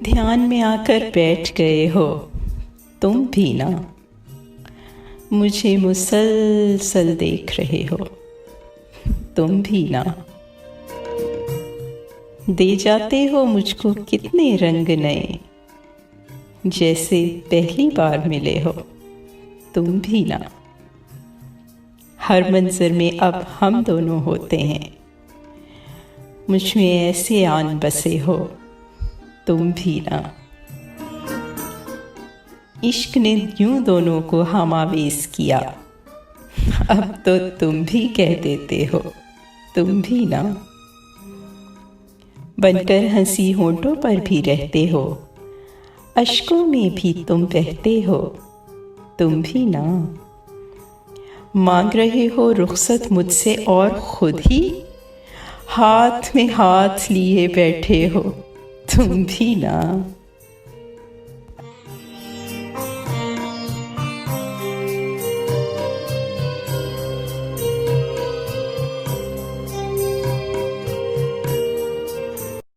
ध्यान में आकर बैठ गए हो तुम भी ना, मुझे मुसलसल देख रहे हो तुम भी ना। दे जाते हो मुझको कितने रंग नए, जैसे पहली बार मिले हो तुम भी ना। हर मंजर में अब हम दोनों होते हैं, मुझ में ऐसे आन बसे हो तुम भी ना। इश्क ने यूं दोनों को हमावेस किया, अब तो तुम भी कह देते हो तुम भी ना। बनकर हंसी होंठों पर भी रहते हो, अश्कों में भी तुम बहते हो तुम भी ना। मांग रहे हो रुखसत मुझसे और खुद ही हाथ में हाथ लिए बैठे हो तुम भी ना।